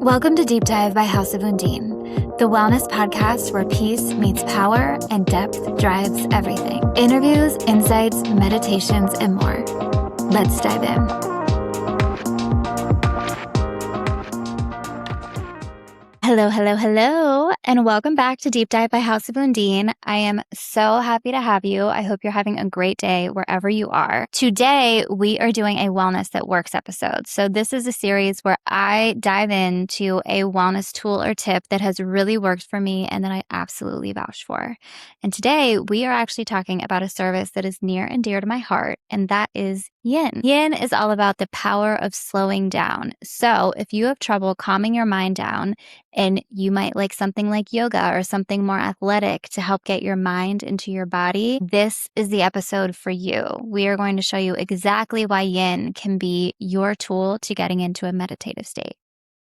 Welcome to Deep Dive by House of Undine, the wellness podcast where peace meets power and depth drives everything. Interviews, insights, meditations, and more. Let's dive in. Hello, and welcome back to Deep Dive by House of Undine. I am so happy to have you. I hope you're having a great day wherever you are. Today, we are doing a Wellness That Works episode. So this is a series where I dive into a wellness tool or tip that has really worked for me and that I absolutely vouch for. And today, we are actually talking about a service that is near and dear to my heart, and that is Yin. Yin is all about the power of slowing down. So if you have trouble calming your mind down, and you might like something like yoga or something more athletic to help get your mind into your body, this is the episode for you. We are going to show you exactly why Yin can be your tool to getting into a meditative state.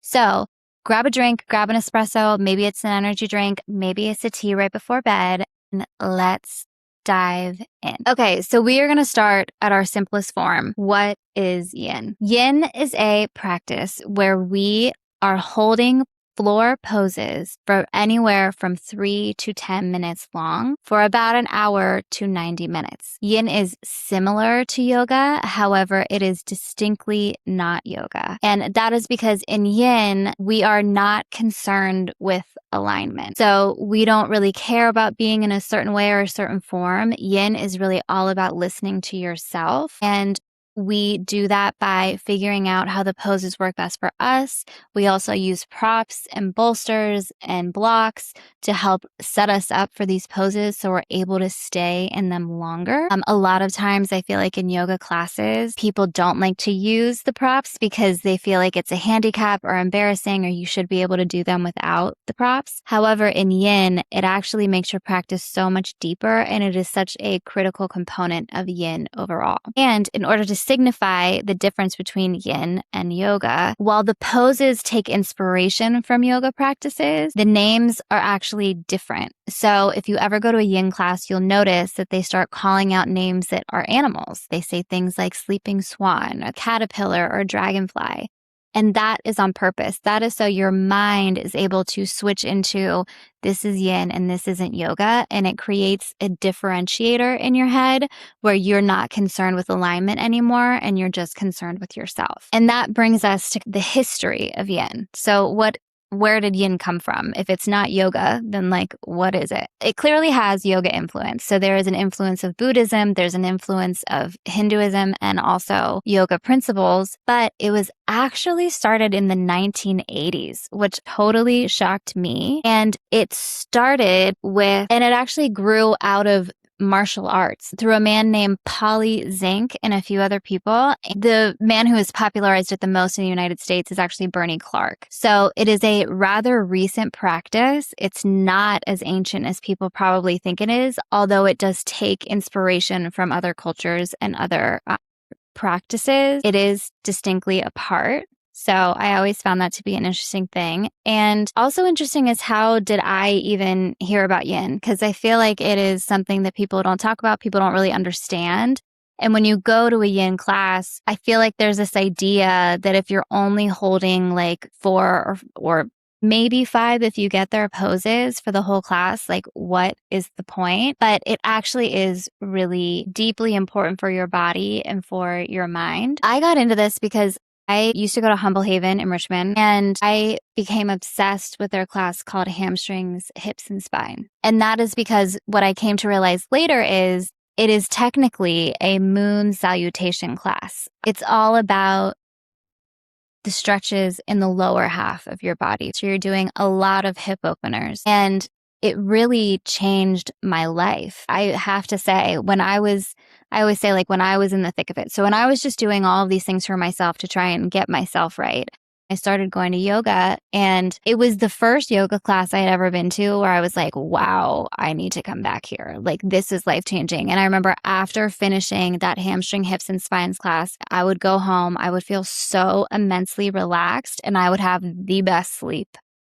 So grab a drink, grab an espresso, maybe it's an energy drink, maybe it's a tea right before bed, and let's dive in. Okay, so we are going to start at our simplest form. What is Yin? Yin is a practice where we are holding floor poses for anywhere from 3 to 10 minutes long for about an hour to 90 minutes. Yin is similar to yoga, however, it is distinctly not yoga. And that is because in Yin, we are not concerned with alignment. So we don't really care about being in a certain way or a certain form. Yin is really all about listening to yourself, and we do that by figuring out how the poses work best for us. We also use props and bolsters and blocks to help set us up for these poses so we're able to stay in them longer. A lot of times I feel like in yoga classes, people don't like to use the props because they feel like it's a handicap or embarrassing, or you should be able to do them without the props. However, in Yin, it actually makes your practice so much deeper, and it is such a critical component of Yin overall. And in order to signify the difference between Yin and yoga, while the poses take inspiration from yoga practices, the names are actually different. So if you ever go to a Yin class, you'll notice that they start calling out names that are animals. They say things like sleeping swan, a caterpillar, or dragonfly. And that is on purpose. That is so your mind is able to switch into this is Yin and this isn't yoga. And it creates a differentiator in your head where you're not concerned with alignment anymore and you're just concerned with yourself. And that brings us to the history of Yin. So where did Yin come from? If it's not yoga, then what is it? It clearly has yoga influence. So there is an influence of Buddhism, there's an influence of Hinduism, and also yoga principles, but it was actually started in the 1980s, which totally shocked me. And it actually grew out of martial arts through a man named Polly Zink and a few other people. The man who has popularized it the most in the United States is actually Bernie Clark. So it is a rather recent practice. It's not as ancient as people probably think it is, although it does take inspiration from other cultures and other practices. It is distinctly apart. So I always found that to be an interesting thing. And also interesting is how did I even hear about Yin? Because I feel like it is something that people don't talk about, people don't really understand. And when you go to a Yin class, I feel like there's this idea that if you're only holding 4 or maybe 5 if you get their poses for the whole class, what is the point? But it actually is really deeply important for your body and for your mind. I got into this because I used to go to Humble Haven in Richmond, and I became obsessed with their class called Hamstrings, Hips, and Spine. And that is because what I came to realize later is it is technically a moon salutation class. It's all about the stretches in the lower half of your body. So you're doing a lot of hip openers, and it really changed my life. I have to say, I always say when I was in the thick of it. So when I was just doing all of these things for myself to try and get myself right, I started going to yoga, and it was the first yoga class I had ever been to where I was like, wow, I need to come back here. This is life-changing. And I remember after finishing that hamstring, hips, and spines class, I would go home, I would feel so immensely relaxed, and I would have the best sleep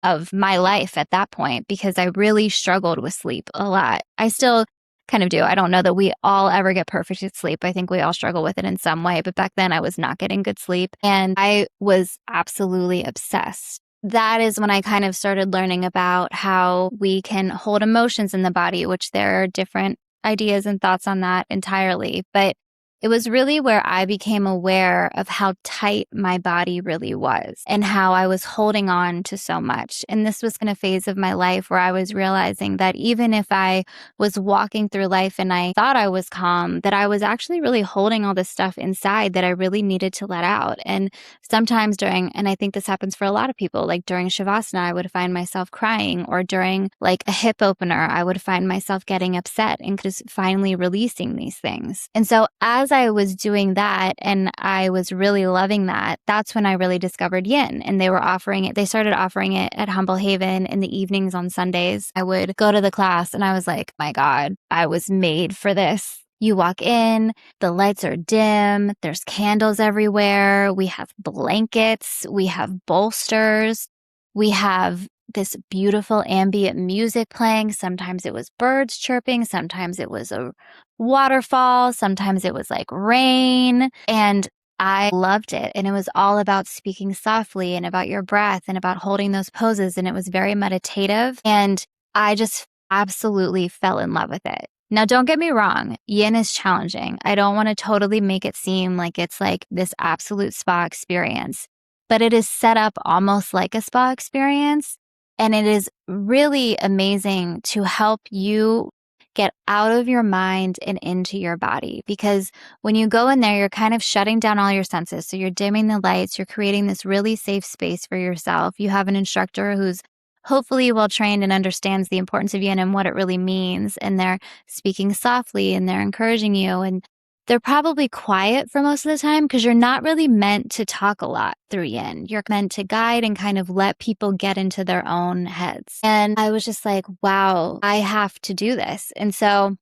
of my life at that point because I really struggled with sleep a lot. I still kind of do. I don't know that we all ever get perfect at sleep. I think we all struggle with it in some way. But back then I was not getting good sleep and I was absolutely obsessed that is when I kind of started learning about how we can hold emotions in the body, which there are different ideas and thoughts on that entirely. But it was really where I became aware of how tight my body really was and how I was holding on to so much. And this was in a phase of my life where I was realizing that even if I was walking through life and I thought I was calm, that I was actually really holding all this stuff inside that I really needed to let out. And sometimes and I think this happens for a lot of people, like during Shavasana, I would find myself crying, or during like a hip opener, I would find myself getting upset and just finally releasing these things. And so as I was doing that and I was really loving that, that's when I really discovered yin. And they started offering it at Humble Haven in the evenings on Sundays. I would go to the class and I was like, my God, I was made for this. You walk in, the lights are dim, there's candles everywhere, we have blankets, we have bolsters, we have this beautiful ambient music playing. Sometimes it was birds chirping, sometimes it was a waterfall, sometimes it was like rain. And I loved it. And it was all about speaking softly and about your breath and about holding those poses. And it was very meditative. And I just absolutely fell in love with it. Now, don't get me wrong, yin is challenging. I don't want to totally make it seem like it's like this absolute spa experience, but it is set up almost like a spa experience. And it is really amazing to help you get out of your mind and into your body. Because when you go in there, you're kind of shutting down all your senses. So you're dimming the lights, you're creating this really safe space for yourself. You have an instructor who's hopefully well trained and understands the importance of yin and what it really means. And they're speaking softly and they're encouraging you. And they're probably quiet for most of the time because you're not really meant to talk a lot through yin. You're meant to guide and kind of let people get into their own heads. And I was just like, wow, I have to do this. And so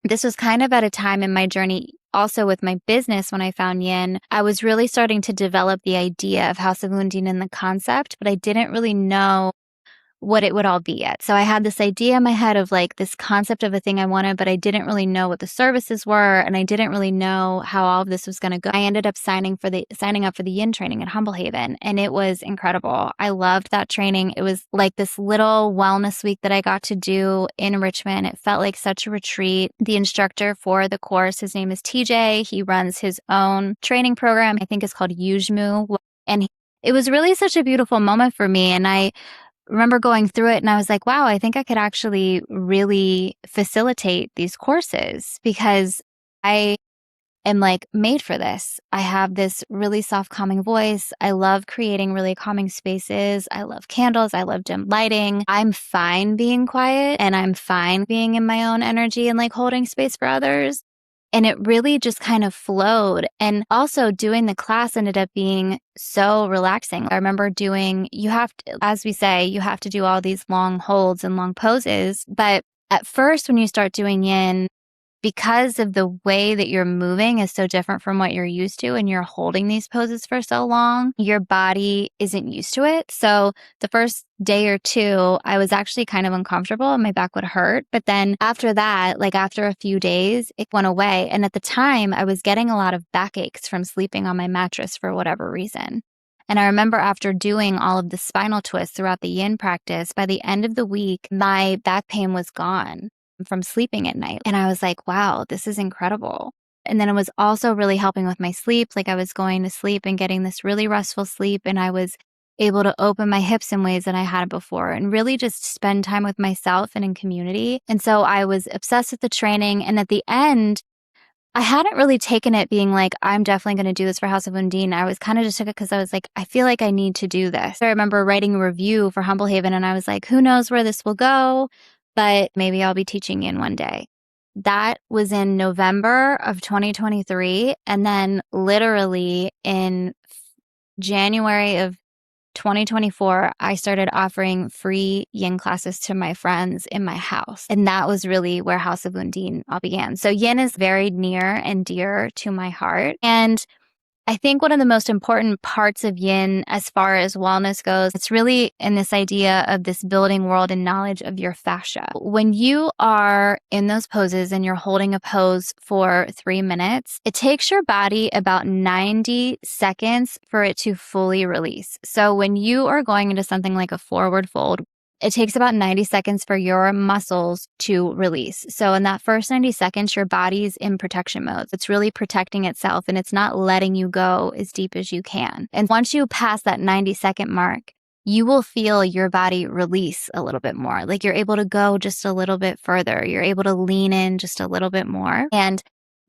this was kind of at a time in my journey also with my business when I found yin. I was really starting to develop the idea of House of Undine and the concept, but I didn't really know what it would all be yet. So I had this idea in my head of like this concept of a thing I wanted, but I didn't really know what the services were. And I didn't really know how all of this was going to go. I ended up signing up for the yin training at Humble Haven. And it was incredible. I loved that training. It was like this little wellness week that I got to do in Richmond. It felt like such a retreat. The instructor for the course, his name is TJ. He runs his own training program. I think it's called Yujmu. And it was really such a beautiful moment for me. And I remember going through it and I was like, wow, I think I could actually really facilitate these courses because I am like made for this. I have this really soft, calming voice. I love creating really calming spaces. I love candles. I love dim lighting. I'm fine being quiet and I'm fine being in my own energy and like holding space for others. And it really just kind of flowed. And also doing the class ended up being so relaxing. I remember as we say, you have to do all these long holds and long poses. But at first, when you start doing yin, because of the way that you're moving is so different from what you're used to and you're holding these poses for so long, your body isn't used to it. So the first day or two, I was actually kind of uncomfortable and my back would hurt. But then after that, like after a few days, it went away. And at the time, I was getting a lot of backaches from sleeping on my mattress for whatever reason. And I remember after doing all of the spinal twists throughout the yin practice, by the end of the week, my back pain was gone from sleeping at night. And I was like, wow, this is incredible. And then it was also really helping with my sleep. Like I was going to sleep and getting this really restful sleep. And I was able to open my hips in ways that I hadn't before and really just spend time with myself and in community. And so I was obsessed with the training. And at the end, I hadn't really taken it being like, I'm definitely going to do this for House of Undine. I was kind of just took it because I was like, I feel like I need to do this. I remember writing a review for Humble Haven and I was like, who knows where this will go, but maybe I'll be teaching in one day. That was in November of 2023. And then literally in January of 2024, I started offering free yin classes to my friends in my house. And that was really where House of Undine all began. So yin is very near and dear to my heart. And I think one of the most important parts of yin as far as wellness goes, it's really in this idea of this building world and knowledge of your fascia. When you are in those poses and you're holding a pose for 3 minutes, it takes your body about 90 seconds for it to fully release. So when you are going into something like a forward fold, it takes about 90 seconds for your muscles to release. So in that first 90 seconds, your body's in protection mode. It's really protecting itself and it's not letting you go as deep as you can. And once you pass that 90-second mark, you will feel your body release a little bit more. Like you're able to go just a little bit further. You're able to lean in just a little bit more. And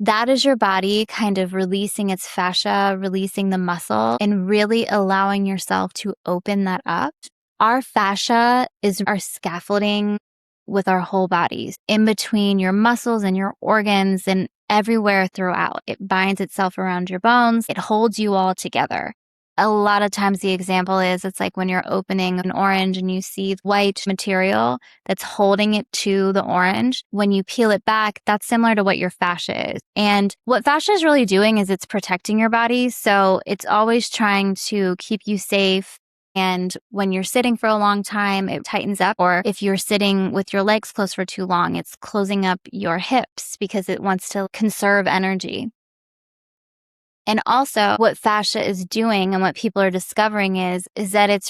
that is your body kind of releasing its fascia, releasing the muscle, and really allowing yourself to open that up. Our fascia is our scaffolding with our whole bodies, in between your muscles and your organs and everywhere throughout. It binds itself around your bones. It holds you all together. A lot of times the example is it's like when you're opening an orange and you see white material that's holding it to the orange. When you peel it back, that's similar to what your fascia is. And what fascia is really doing is it's protecting your body. So it's always trying to keep you safe. And when you're sitting for a long time, it tightens up. Or if you're sitting with your legs closed for too long, it's closing up your hips because it wants to conserve energy. And also what fascia is doing and what people are discovering is that it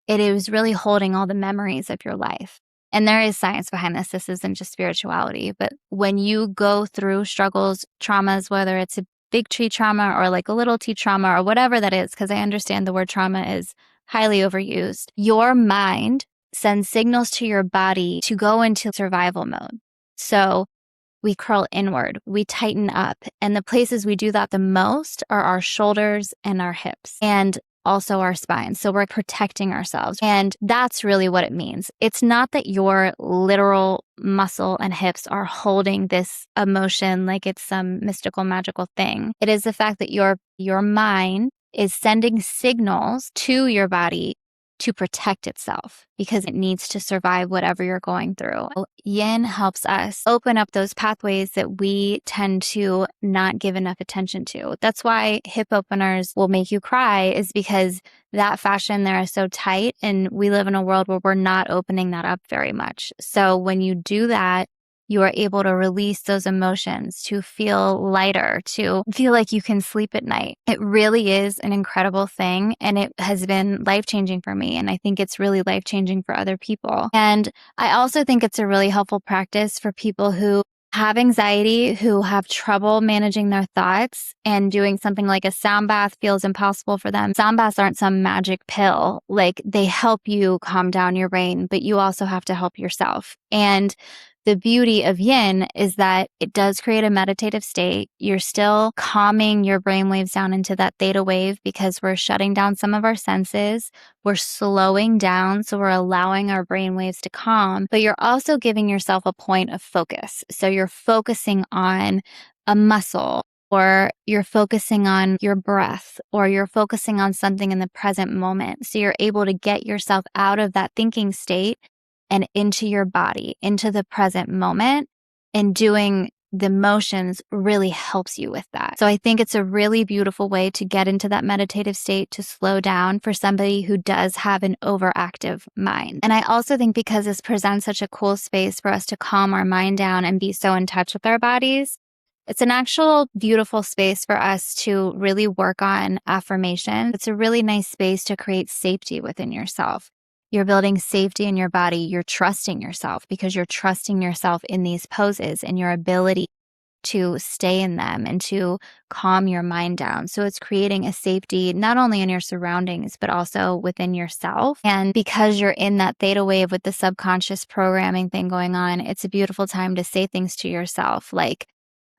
is really holding all the memories of your life. And there is science behind this. This isn't just spirituality. But when you go through struggles, traumas, whether it's a big tree trauma or like a little t trauma or whatever that is, because I understand the word trauma is highly overused, your mind sends signals to your body to go into survival mode. So we curl inward, we tighten up. And the places we do that the most are our shoulders and our hips and also our spine. So we're protecting ourselves. And that's really what it means. It's not that your literal muscle and hips are holding this emotion like it's some mystical, magical thing. It is the fact that your mind is sending signals to your body to protect itself because it needs to survive whatever you're going through. Yin helps us open up those pathways that we tend to not give enough attention to. That's why hip openers will make you cry, is because that fascia in there is so tight and we live in a world where we're not opening that up very much. So when you do that, you are able to release those emotions, to feel lighter, to feel like you can sleep at night. It really is an incredible thing. And it has been life-changing for me. And I think it's really life-changing for other people. And I also think it's a really helpful practice for people who have anxiety, who have trouble managing their thoughts, and doing something like a sound bath feels impossible for them. Sound baths aren't some magic pill. Like, they help you calm down your brain, but you also have to help yourself. And the beauty of yin is that it does create a meditative state. You're still calming your brain waves down into that theta wave because we're shutting down some of our senses. We're slowing down, so we're allowing our brain waves to calm, but you're also giving yourself a point of focus. So you're focusing on a muscle, or you're focusing on your breath, or you're focusing on something in the present moment. So you're able to get yourself out of that thinking state and into your body, into the present moment, and doing the motions really helps you with that. So I think it's a really beautiful way to get into that meditative state, to slow down for somebody who does have an overactive mind. And I also think because this presents such a cool space for us to calm our mind down and be so in touch with our bodies, it's an actual beautiful space for us to really work on affirmation. It's a really nice space to create safety within yourself. You're building safety in your body. You're trusting yourself because you're trusting yourself in these poses and your ability to stay in them and to calm your mind down. So it's creating a safety not only in your surroundings, but also within yourself. And because you're in that theta wave with the subconscious programming thing going on, it's a beautiful time to say things to yourself like,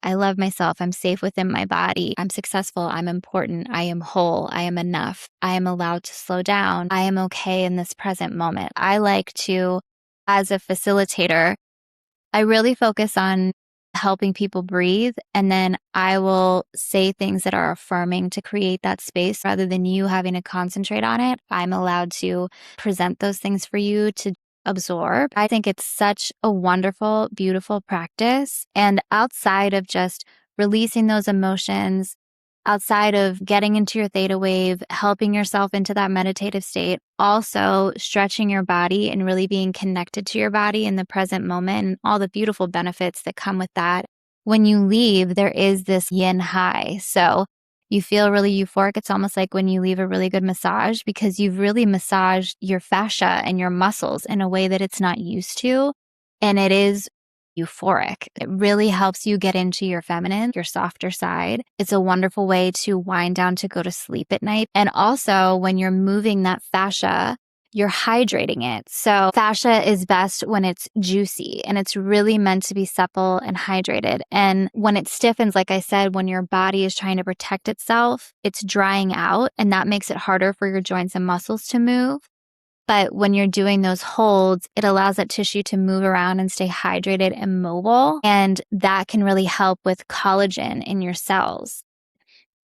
I love myself. I'm safe within my body. I'm successful. I'm important. I am whole. I am enough. I am allowed to slow down. I am okay in this present moment. I like to, as a facilitator, I really focus on helping people breathe. And then I will say things that are affirming to create that space rather than you having to concentrate on it. I'm allowed to present those things for you to absorb. I think it's such a wonderful, beautiful practice. And outside of just releasing those emotions, outside of getting into your theta wave, helping yourself into that meditative state, also stretching your body and really being connected to your body in the present moment and all the beautiful benefits that come with that. When you leave, there is this yin high. So you feel really euphoric. It's almost like when you leave a really good massage because you've really massaged your fascia and your muscles in a way that it's not used to. And it is euphoric. It really helps you get into your feminine, your softer side. It's a wonderful way to wind down to go to sleep at night. And also when you're moving that fascia, you're hydrating it. So fascia is best when it's juicy and it's really meant to be supple and hydrated. And when it stiffens, like I said, when your body is trying to protect itself, it's drying out and that makes it harder for your joints and muscles to move. But when you're doing those holds, it allows that tissue to move around and stay hydrated and mobile. And that can really help with collagen in your cells.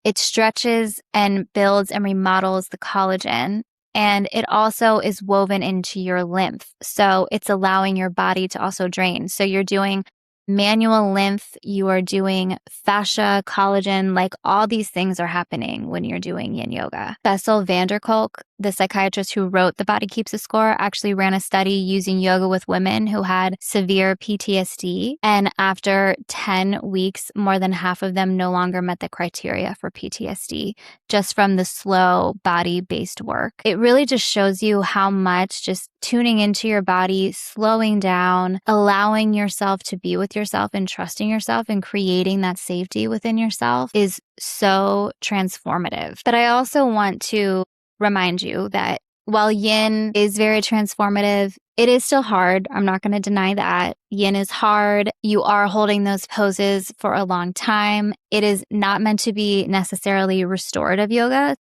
It stretches and builds and remodels the collagen. And it also is woven into your lymph. So it's allowing your body to also drain. So you're doing manual lymph, you are doing fascia, collagen, like all these things are happening when you're doing yin yoga. Bessel Kolk, the psychiatrist who wrote The Body Keeps a Score, actually ran a study using yoga with women who had severe PTSD. And after 10 weeks, more than half of them no longer met the criteria for PTSD, just from the slow body-based work. It really just shows you how much just tuning into your body, slowing down, allowing yourself to be with yourself and trusting yourself and creating that safety within yourself is so transformative. But I also want to remind you that while yin is very transformative, it is still hard. I'm not going to deny that. Yin is hard. You are holding those poses for a long time. It is not meant to be necessarily restorative yoga.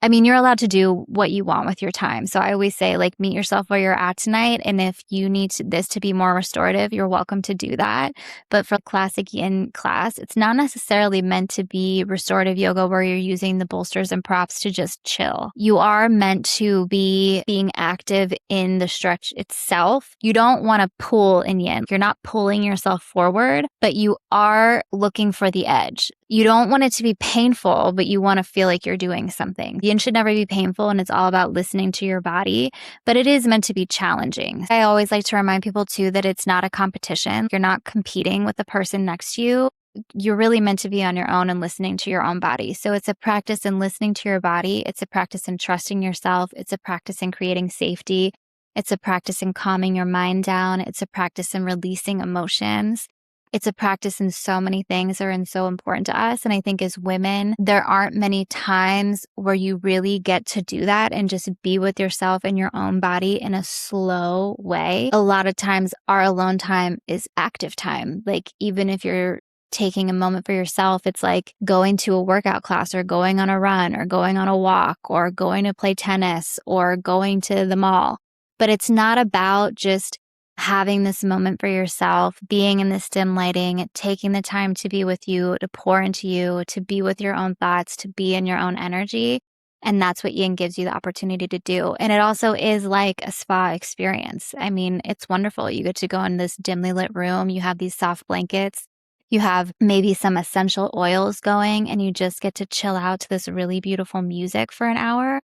I mean, you're allowed to do what you want with your time. So I always say, like, meet yourself where you're at tonight. And if you need this to be more restorative, you're welcome to do that. But for classic yin class, it's not necessarily meant to be restorative yoga where you're using the bolsters and props to just chill. You are meant to be being active in the stretch itself. You don't want to pull in yin. You're not pulling yourself forward, but you are looking for the edge. You don't want it to be painful, but you want to feel like you're doing something. Yin should never be painful, and it's all about listening to your body, but it is meant to be challenging. I always like to remind people too that it's not a competition. You're not competing with the person next to you. You're really meant to be on your own and listening to your own body. So it's a practice in listening to your body. It's a practice in trusting yourself. It's a practice in creating safety. It's a practice in calming your mind down. It's a practice in releasing emotions. It's a practice in so many things that are so important to us. And I think as women, there aren't many times where you really get to do that and just be with yourself and your own body in a slow way. A lot of times our alone time is active time. Like even if you're taking a moment for yourself, it's like going to a workout class or going on a run or going on a walk or going to play tennis or going to the mall. But it's not about just having this moment for yourself, being in this dim lighting, taking the time to be with you, to pour into you, to be with your own thoughts, to be in your own energy. And that's what yin gives you the opportunity to do. And it also is like a spa experience. I mean, it's wonderful. You get to go in this dimly lit room. You have these soft blankets. You have maybe some essential oils going, and you just get to chill out to this really beautiful music for an hour.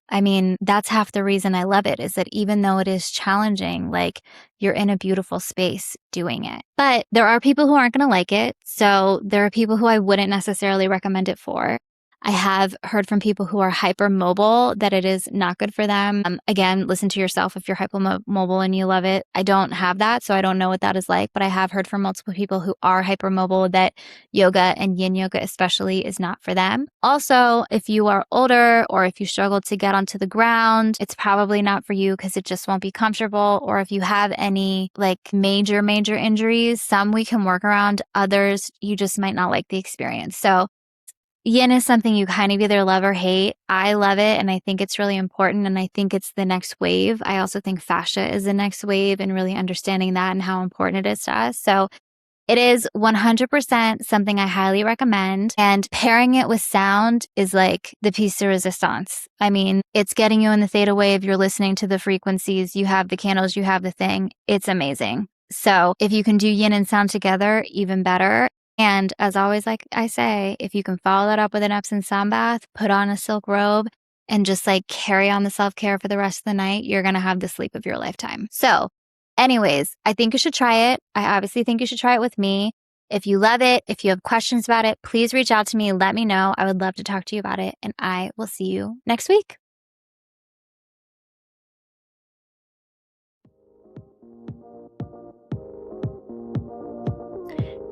I mean, that's half the reason I love it, is that even though it is challenging, like you're in a beautiful space doing it. But there are people who aren't going to like it. So there are people who I wouldn't necessarily recommend it for. I have heard from people who are hypermobile that it is not good for them. Again, listen to yourself if you're hypermobile and you love it. I don't have that, so I don't know what that is like, but I have heard from multiple people who are hypermobile that yoga and yin yoga especially is not for them. Also, if you are older or if you struggle to get onto the ground, it's probably not for you because it just won't be comfortable. Or if you have any like major injuries, some we can work around, others you just might not like the experience. So yin is something you kind of either love or hate. I love it, and I think it's really important, and I think it's the next wave. I also think fascia is the next wave and really understanding that and how important it is to us. So it is 100% something I highly recommend, and pairing it with sound is like the piece de resistance. I mean, it's getting you in the theta wave. You're listening to the frequencies. You have the candles. You have the thing. It's amazing. So if you can do yin and sound together, even better. And as always, like I say, if you can follow that up with an Epsom salt bath, put on a silk robe, and just like carry on the self-care for the rest of the night, you're going to have the sleep of your lifetime. So anyways, I think you should try it. I obviously think you should try it with me. If you love it, if you have questions about it, please reach out to me. Let me know. I would love to talk to you about it. And I will see you next week.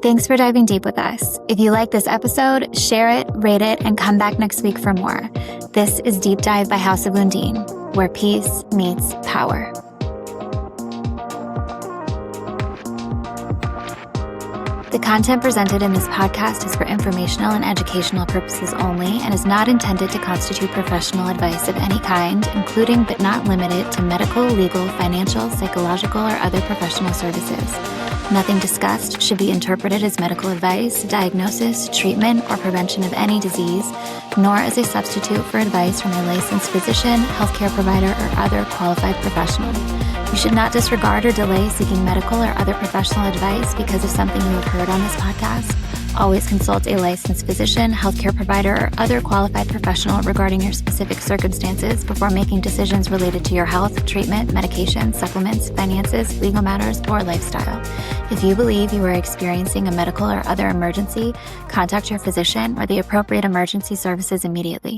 Thanks for diving deep with us. If you like this episode, share it, rate it, and come back next week for more. This is Deep Dive by House of Undine, where peace meets power. The content presented in this podcast is for informational and educational purposes only and is not intended to constitute professional advice of any kind, including but not limited to medical, legal, financial, psychological, or other professional services. Nothing discussed should be interpreted as medical advice, diagnosis, treatment, or prevention of any disease, nor as a substitute for advice from a licensed physician, healthcare provider, or other qualified professional. You should not disregard or delay seeking medical or other professional advice because of something you have heard on this podcast. Always consult a licensed physician, healthcare provider, or other qualified professional regarding your specific circumstances before making decisions related to your health, treatment, medication, supplements, finances, legal matters, or lifestyle. If you believe you are experiencing a medical or other emergency, contact your physician or the appropriate emergency services immediately.